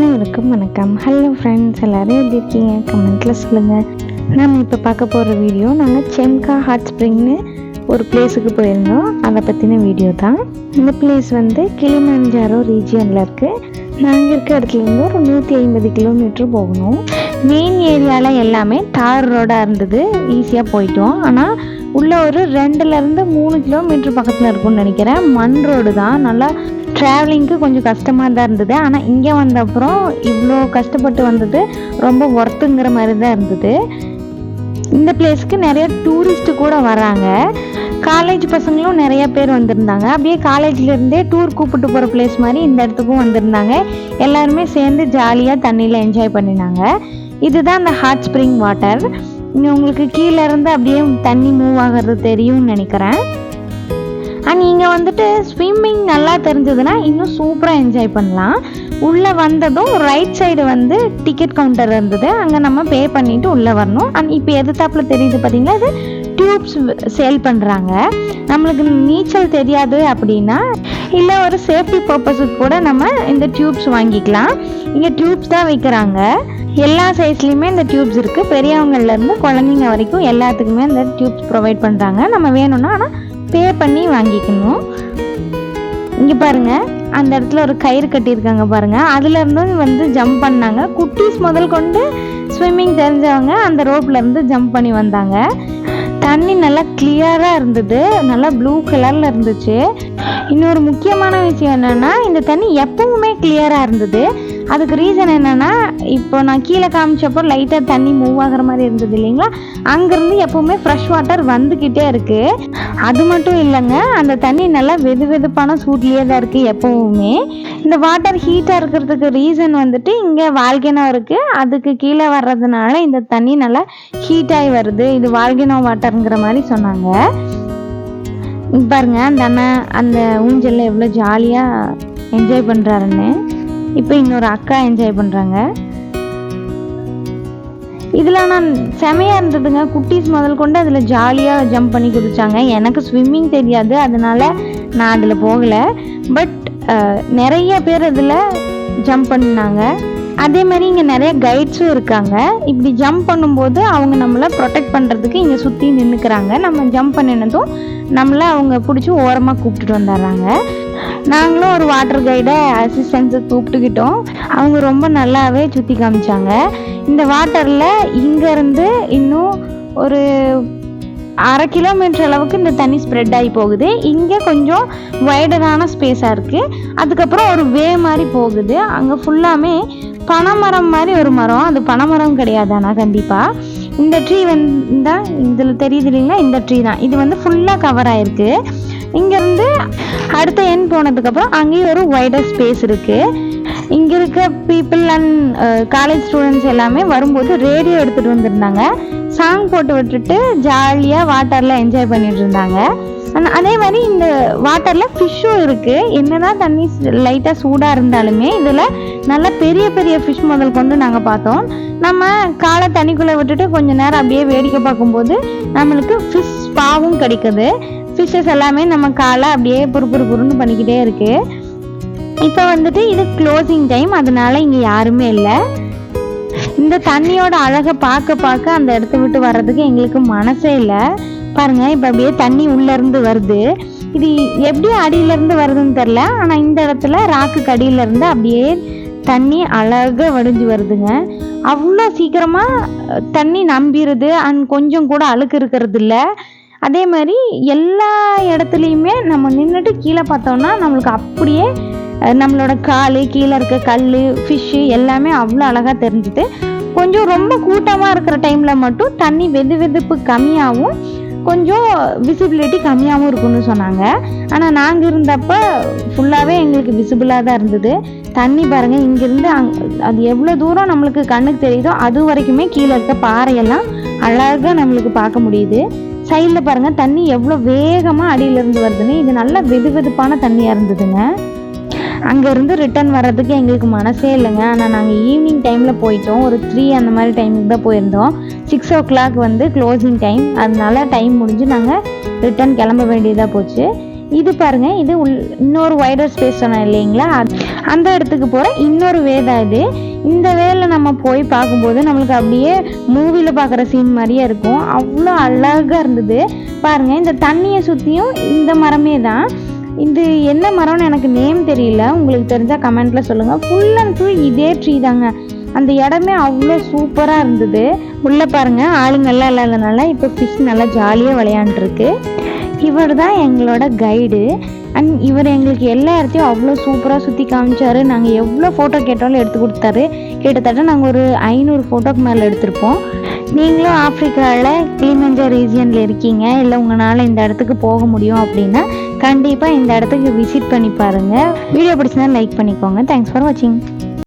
அனைவருக்கும் வணக்கம். Hello friends, எல்லோரும் எப்படி இருக்கீங்க? கமெண்ட்டில் சொல்லுங்கள். நம்ம இப்போ பார்க்க போகிற வீடியோ நாங்கள் செம்கா ஹாட் ஸ்ப்ரிங்னு ஒரு பிளேஸுக்கு போயிருந்தோம். அதை பற்றின வீடியோ தான். இந்த பிளேஸ் வந்து கிளிமஞ்சாரோ ரீஜியனில் இருக்குது. நாங்கள் இருக்க இடத்துலேருந்து ஒரு 150 கிலோமீட்டர் போகணும். மெயின் ஏரியாவில் எல்லாமே தார் ரோடாக இருந்தது, ஈஸியாக போயிட்டோம். ஆனால் உள்ளே ஒரு 2லேருந்து 3 கிலோமீட்டர் பக்கத்தில் இருக்கும்னு நினைக்கிறேன். மண் ரோடு தான், நல்லா ட்ராவலிங்க்கு கொஞ்சம் கஷ்டமாக தான் இருந்தது. ஆனால் இங்கே வந்த அப்புறம் இவ்வளோ கஷ்டப்பட்டு வந்தது ரொம்ப ஒர்த்துங்கிற மாதிரி தான் இருந்தது. இந்த பிளேஸ்க்கு நிறைய டூரிஸ்ட்டு கூட வராங்க. காலேஜ் பசங்களும் நிறைய பேர் வந்திருந்தாங்க. அப்படியே காலேஜ்லேருந்தே டூர் கூப்பிட்டு போகிற பிளேஸ் மாதிரி இந்த இடத்துக்கும் வந்திருந்தாங்க. எல்லாருமே சேர்ந்து ஜாலியாக தண்ணியில் என்ஜாய் பண்ணினாங்க. இதுதான் அந்த ஹாட் ஸ்ப்ரிங் வாட்டர். இங்கே உங்களுக்கு கீழே இருந்து அப்படியே தண்ணி மூவ் ஆகிறது தெரியும்னு நினைக்கிறேன். அண்ட் இங்கே வந்துட்டு ஸ்விம்மிங் நல்லா தெரிஞ்சதுன்னா இன்னும் சூப்பராக என்ஜாய் பண்ணலாம். உள்ளே வந்ததும் ரைட் சைடு வந்து டிக்கெட் கவுண்டர் இருந்தது, அங்கே நம்ம பே பண்ணிவிட்டு உள்ளே வரணும். அண்ட் இப்போ எதிர்த்தாப்புல தெரியுது பார்த்தீங்களா, இது டியூப்ஸ் சேல் பண்ணுறாங்க. நம்மளுக்கு நீச்சல் தெரியாது அப்படின்னா இல்லை ஒரு சேஃப்டி பர்பஸுக்கு கூட நம்ம இந்த டியூப்ஸ் வாங்கிக்கலாம். இங்கே டியூப்ஸ் தான் வைக்கிறாங்க. எல்லா சைஸ்லேயுமே இந்த டியூப்ஸ் இருக்குது. பெரியவங்கள்லேருந்து குழந்தைங்க வரைக்கும் எல்லாத்துக்குமே இந்த டியூப்ஸ் ப்ரொவைட் பண்ணுறாங்க. நம்ம வேணும்னா ஆனால் பே பண்ணி வாங்கிக்கணும். இங்கே பாருங்கள், அந்த இடத்துல ஒரு கயிறு கட்டியிருக்காங்க பாருங்கள், அதுலேருந்து வந்து ஜம்ப் பண்ணாங்க. குட்டீஸ் முதல் கொண்டு ஸ்விம்மிங் தெரிஞ்சவங்க அந்த ரோப்லேருந்து ஜம்ப் பண்ணி வந்தாங்க. தண்ணி நல்லா கிளியராக இருந்தது, நல்லா ப்ளூ கலரில் இருந்துச்சு. இன்னொரு முக்கியமான விஷயம் என்னென்னா, இந்த தண்ணி எப்பவுமே கிளியராக இருந்தது. அதுக்கு ரீசன் என்னென்னா, இப்போ நான் கீழே காமிச்சப்போ லைட்டாக தண்ணி மூவ் ஆகிற மாதிரி இருந்தது இல்லைங்களா, அங்கேருந்து எப்போவுமே ஃப்ரெஷ் வாட்டர் வந்துக்கிட்டே இருக்குது. அது மட்டும் இல்லைங்க, அந்த தண்ணி நல்லா வெது வெதுப்பான சூட்லேயே தான் இருக்குது எப்போவுமே. இந்த வாட்டர் ஹீட்டாக இருக்கிறதுக்கு ரீசன் வந்துட்டு இங்கே வால்கனோ இருக்குது, அதுக்கு கீழே வர்றதுனால இந்த தண்ணி நல்லா ஹீட்டாகி வருது. இது வால்கனோ வாட்டருங்கிற மாதிரி சொன்னாங்க. பாருங்க, அந்த அண்ணன் அந்த ஊஞ்சலில் எவ்வளோ ஜாலியாக என்ஜாய் பண்ணுறாருன்னு. இப்போ இன்னொரு அக்கா என்ஜாய் பண்ணுறாங்க. இதில் நான் செமையாக இருந்ததுங்க. குட்டீஸ் முதல் கொண்டு அதில் ஜாலியாக ஜம்ப் பண்ணி குதிச்சாங்க. எனக்கு ஸ்விம்மிங் தெரியாது, அதனால் நான் அதில் போகலை. பட் நிறைய பேர் அதில் ஜம்ப் பண்ணினாங்க. அதே மாதிரி இங்கே நிறைய கைட்ஸும் இருக்காங்க. இப்படி ஜம்ப் பண்ணும்போது அவங்க நம்மளை ப்ரொடெக்ட் பண்ணுறதுக்கு இங்கே சுற்றி நின்றுக்கிறாங்க. நம்ம ஜம்ப் பண்ணினதும் நம்மளை அவங்க பிடிச்சி ஓரமாக கூப்பிட்டுட்டு வந்துடுறாங்க. நாங்களும் ஒரு வாட்டர் கைடை அசிஸ்டன்ஸை கூப்பிட்டுக்கிட்டோம். அவங்க ரொம்ப நல்லாவே சுற்றி காமிச்சாங்க. இந்த வாட்டரில் இங்கேருந்து இன்னும் ஒரு 1/2 கிலோமீட்டர் அளவுக்கு இந்த தண்ணி ஸ்ப்ரெட் ஆகி போகுது. இங்கே கொஞ்சம் வைடரான ஸ்பேஸாக இருக்குது. அதுக்கப்புறம் ஒரு வே மாதிரி போகுது. அங்கே ஃபுல்லாமே பனைமரம் மாதிரி ஒரு மரம், அது பனைமரம் கிடையாது. ஆனால் கண்டிப்பாக இந்த ட்ரீ வந்து இதில் தெரியுது இல்லைங்களா, இந்த ட்ரீ தான். இது வந்து ஃபுல்லாக கவர் ஆகிருக்கு. இங்கேருந்து அடுத்த எண் போனதுக்கப்புறம் அங்கேயும் ஒரு வைடர் ஸ்பேஸ் இருக்குது. இங்கே இருக்க பீப்புள் அண்ட் காலேஜ் ஸ்டூடெண்ட்ஸ் எல்லாமே வரும்போது ரேடியோ எடுத்துகிட்டு வந்திருந்தாங்க. சாங் போட்டு விட்டுட்டு ஜாலியாக வாட்டரில் என்ஜாய் பண்ணிட்டு இருந்தாங்க. அதே மாதிரி இந்த வாட்டரில் ஃபிஷ்ஷும் இருக்குது. என்னதான் தண்ணி லைட்டாக சூடாக இருந்தாலுமே இதில் நல்லா பெரிய பெரிய ஃபிஷ் முதல் கொண்டு நாங்கள் பார்த்தோம். நம்ம காலை தண்ணிக்குள்ளே விட்டுட்டு கொஞ்சம் நேரம் அப்படியே வேடிக்கை பார்க்கும்போது நம்மளுக்கு ஃபிஷ் பாவும் கிடைக்குது. ஃபிஷ்ஷஸ் எல்லாமே நம்ம காலை அப்படியே புருன்னு பண்ணிக்கிட்டே இருக்குது. இப்போ வந்துட்டு இது க்ளோசிங் டைம், அதனால இங்கே யாருமே இல்லை. இந்த தண்ணியோட அழகை பார்க்க அந்த இடத்த விட்டு வர்றதுக்கு எங்களுக்கு மனசே இல்லை. பாருங்கள், இப்போ அப்படியே தண்ணி உள்ளேருந்து வருது. இது எப்படி அடியிலேருந்து வருதுன்னு தெரில, ஆனால் இந்த இடத்துல ராக்குக்கு அடியிலேருந்து அப்படியே தண்ணி அழகாக வடிஞ்சு வருதுங்க. அவ்வளோ சீக்கிரமாக தண்ணி நம்பிடுது. அண்ட் கொஞ்சம் கூட அழுக்கு இருக்கிறது இல்லை. அதே மாதிரி எல்லா இடத்துலையுமே நம்ம நின்றுட்டு கீழே பார்த்தோம்னா நம்மளுக்கு அப்படியே நம்மளோட கால், கீழே இருக்க கல், ஃபிஷ்ஷு எல்லாமே அவ்வளோ அழகாக தெரிஞ்சுது. கொஞ்சம் ரொம்ப கூட்டமாக இருக்கிற டைமில் மட்டும் தண்ணி வெதுப்பு கம்மியாகவும் கொஞ்சம் விசிபிலிட்டி கம்மியாகவும் இருக்குன்னு சொன்னாங்க. ஆனால் நாங்கள் இருந்தப்போ ஃபுல்லாகவே எங்களுக்கு விசிபிளாக தான் இருந்தது. தண்ணி பாருங்கள், இங்கேருந்து அது எவ்வளோ தூரம் நம்மளுக்கு கண்ணுக்கு தெரியுதோ அது வரைக்குமே கீழே இருக்க பாறையெல்லாம் அழகாக நம்மளுக்கு பார்க்க முடியுது. சைடில் பாருங்கள், தண்ணி எவ்வளோ வேகமாக அடியிலேருந்து வருதுன்னு. இது நல்லா வெதுப்பான தண்ணியாக இருந்ததுங்க. அங்கேருந்து ரிட்டர்ன் வர்றதுக்கு எங்களுக்கு மனசே இல்லைங்க. ஆனால் நாங்கள் ஈவினிங் டைமில் போயிட்டோம். ஒரு 3 அந்த மாதிரி டைமுக்கு தான் போயிருந்தோம். 6 o'clock வந்து க்ளோசிங் டைம், அதனால டைம் முடிஞ்சு நாங்கள் ரிட்டர்ன் கிளம்ப வேண்டியதாக போச்சு. இது பாருங்க, இது இன்னொரு வைடர் ஸ்பேஸ் சொன்னேன் இல்லைங்களா, அந்த இடத்துக்கு போகிற இன்னொரு வே தான் இது. இந்த வேல நம்ம போய் பார்க்கும்போது நம்மளுக்கு அப்படியே மூவியில் பார்க்குற சீன் மாதிரியே இருக்கும். அவ்வளோ அழகாக இருந்தது பாருங்கள். இந்த தண்ணியை சுற்றியும் இந்த மரமே தான். இது என்ன மரம்னு எனக்கு நேம் தெரியல, உங்களுக்கு தெரிஞ்சால் கமெண்ட்டில் சொல்லுங்கள். ஃபுல் அண்ட் ஃபுல் இதே ட்ரீ தாங்க. அந்த இடமே அவ்வளோ சூப்பராக இருந்தது. உள்ளே பாருங்கள், ஆளுங்கள்லாம் இல்லாதனால இப்போ ஃபிஷ் நல்லா ஜாலியாக விளையாண்டுருக்கு. இவர் தான் எங்களோட கைடு. அண்ட் இவர் எங்களுக்கு எல்லா இடத்தையும் அவ்வளோ சூப்பராக சுற்றி காமிச்சார். நாங்கள் எவ்வளோ ஃபோட்டோ கேட்டாலும் எடுத்து கொடுத்தாரு. கிட்டத்தட்ட நாங்கள் ஒரு 500 ஃபோட்டோக்கு மேலே எடுத்திருப்போம். நீங்களும் ஆஃப்ரிக்காவில் கிளிமஞ்சர் ரீஜியனில் இருக்கீங்க, இல்லை உங்களால் இந்த இடத்துக்கு போக முடியும் அப்படின்னா கண்டிப்பாக இந்த இடத்துக்கு விசிட் பண்ணி பாருங்கள். வீடியோ பிடிச்சிருந்தா லைக் பண்ணிக்கோங்க. தேங்க்ஸ் ஃபார் வாட்சிங்.